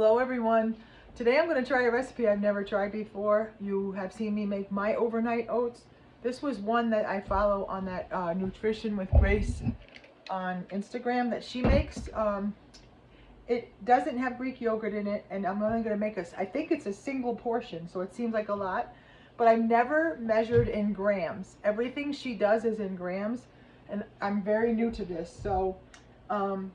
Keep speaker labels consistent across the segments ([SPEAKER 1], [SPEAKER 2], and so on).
[SPEAKER 1] Hello everyone. Today I'm going to try a recipe I've never tried before. You have seen me make my overnight oats. This was one that I follow on that Nutrition with Grace on Instagram that she makes. It doesn't have Greek yogurt in it, and I'm only going to make I think it's a single portion, so it seems like a lot, but I've never measured in grams. Everything she does is in grams, and I'm very new to this, so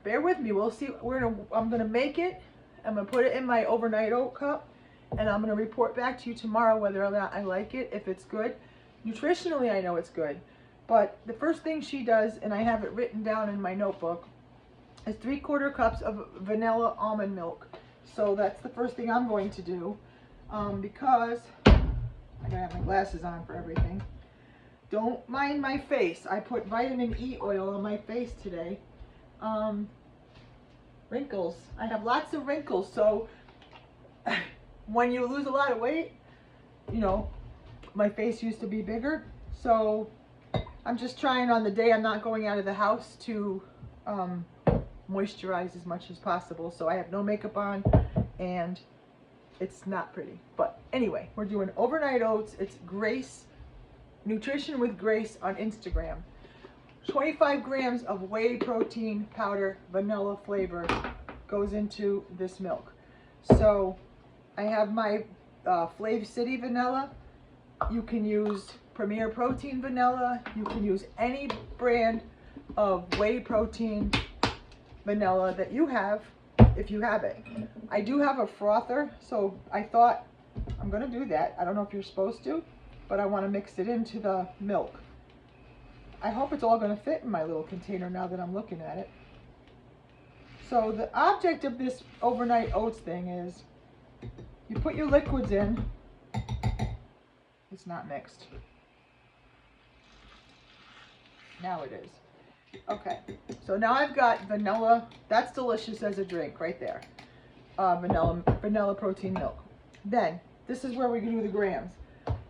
[SPEAKER 1] bear with me. We'll see. I'm going to make it. I'm going to put it in my overnight oat cup, and I'm going to report back to you tomorrow whether or not I like it, if it's good. Nutritionally, I know it's good, but the first thing she does, and I have it written down in my notebook, is 3/4 cups of vanilla almond milk. So that's the first thing I'm going to do, because I gotta have my glasses on for everything. Don't mind my face. I put vitamin E oil on my face today. Wrinkles. I have lots of wrinkles, so when you lose a lot of weight, you know, my face used to be bigger, so I'm just trying on the day I'm not going out of the house to moisturize as much as possible. So I have no makeup on and it's not pretty, but anyway, we're doing overnight oats. It's Grace, Nutrition with Grace on Instagram. 25 grams of whey protein powder, vanilla flavor, goes into this milk. So I have my Flav City vanilla. You can use Premier Protein vanilla. You can use any brand of whey protein vanilla that you have, if you have it. I do have a frother, so I thought I'm gonna do that. I don't know if you're supposed to, but I want to mix it into the milk. I hope it's all going to fit in my little container now that I'm looking at it. So the object of this overnight oats thing is you put your liquids in. It's not mixed. Now it is. Okay, so now I've got vanilla. That's delicious as a drink right there. Vanilla protein milk. Then this is where we can do the grams.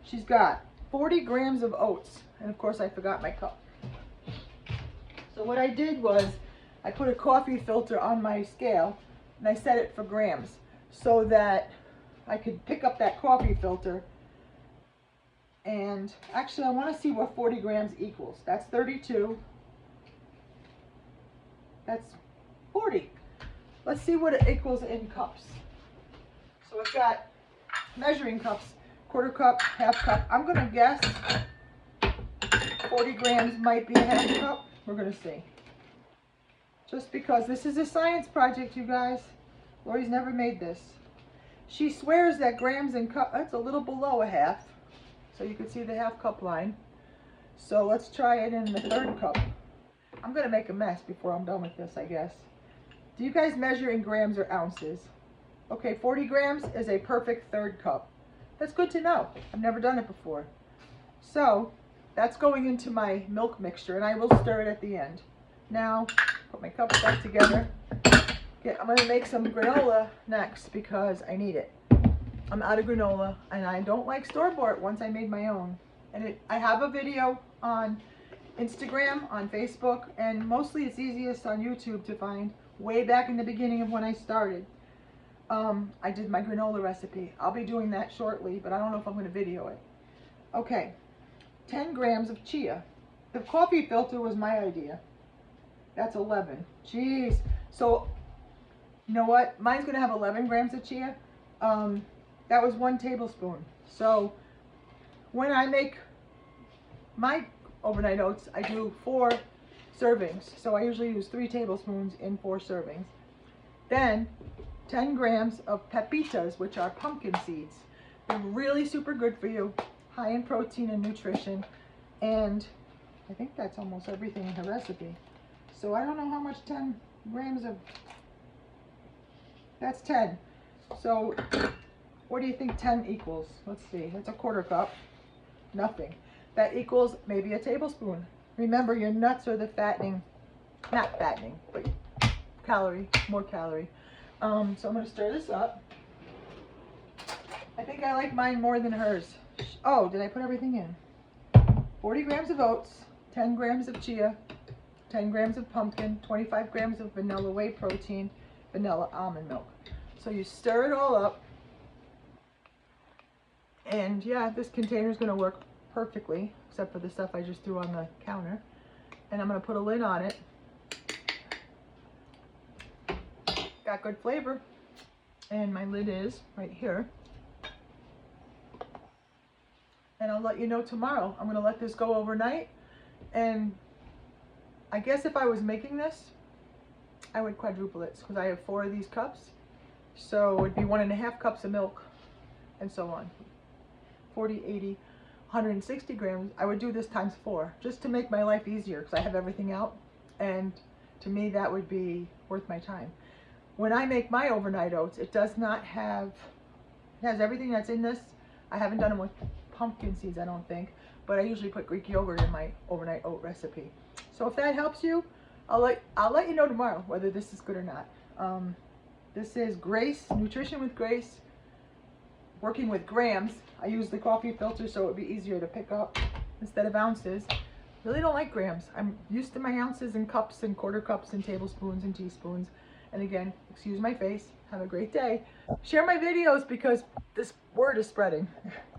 [SPEAKER 1] She's got 40 grams of oats, and of course I forgot my cup. So what I did was I put a coffee filter on my scale and I set it for grams so that I could pick up that coffee filter. And actually I want to see what 40 grams equals. That's 32. That's 40. Let's see what it equals in cups. So I've got measuring cups, 1/4 cup, 1/2 cup. I'm going to guess 40 grams might be a 1/2 cup. We're going to see. Just because this is a science project, you guys. Lori's never made this. She swears that grams and cup, that's a little below a 1/2. So you can see the 1/2 cup line. So let's try it in the 1/3 cup. I'm going to make a mess before I'm done with this, I guess. Do you guys measure in grams or ounces? Okay, 40 grams is a perfect 1/3 cup. That's good to know. I've never done it before. So that's going into my milk mixture, and I will stir it at the end. Now, put my cups back together. I'm going to make some granola next because I need it. I'm out of granola, and I don't like store-bought once I made my own. And I have a video on Instagram, on Facebook, and mostly it's easiest on YouTube to find, way back in the beginning of when I started. I did my granola recipe. I'll be doing that shortly, but I don't know if I'm going to video it. Okay, 10 grams of chia. The coffee filter was my idea. That's 11. Jeez. So, you know what? Mine's going to have 11 grams of chia. That was 1 tablespoon. So, when I make my overnight oats, I do 4 servings. So I usually use 3 tablespoons in 4 servings. Then 10 grams of pepitas, which are pumpkin seeds. They're really super good for you, high in protein and nutrition. And I think that's almost everything in her recipe. So I don't know how much 10 grams of, that's 10. So what do you think 10 equals? Let's see, that's a 1/4 cup, nothing. That equals maybe a tablespoon. Remember, your nuts are the fattening, not fattening, but calorie, more calorie. So I'm going to stir this up. I think I like mine more than hers. Oh, did I put everything in? 40 grams of oats, 10 grams of chia, 10 grams of pumpkin, 25 grams of vanilla whey protein, vanilla almond milk. So you stir it all up. And yeah, this container is going to work perfectly, except for the stuff I just threw on the counter. And I'm going to put a lid on it. Got good flavor. And my lid is right here. And I'll let you know tomorrow. I'm going to let this go overnight. And I guess if I was making this, I would quadruple it because I have 4 of these cups. So it'd be 1.5 cups of milk and so on. 40, 80, 160 grams. I would do this times 4 just to make my life easier because I have everything out. And to me, that would be worth my time. When I make my overnight oats, it does not have, it has everything that's in this. I haven't done them with pumpkin seeds, I don't think, but I usually put Greek yogurt in my overnight oat recipe. So if that helps you, I'll let you know tomorrow whether this is good or not. This is Grace, Nutrition with Grace, working with grams. I use the coffee filter so it would be easier to pick up instead of ounces. Really don't like grams. I'm used to my ounces and cups and quarter cups and tablespoons and teaspoons. And again, excuse my face. Have a great day. Share my videos because this word is spreading.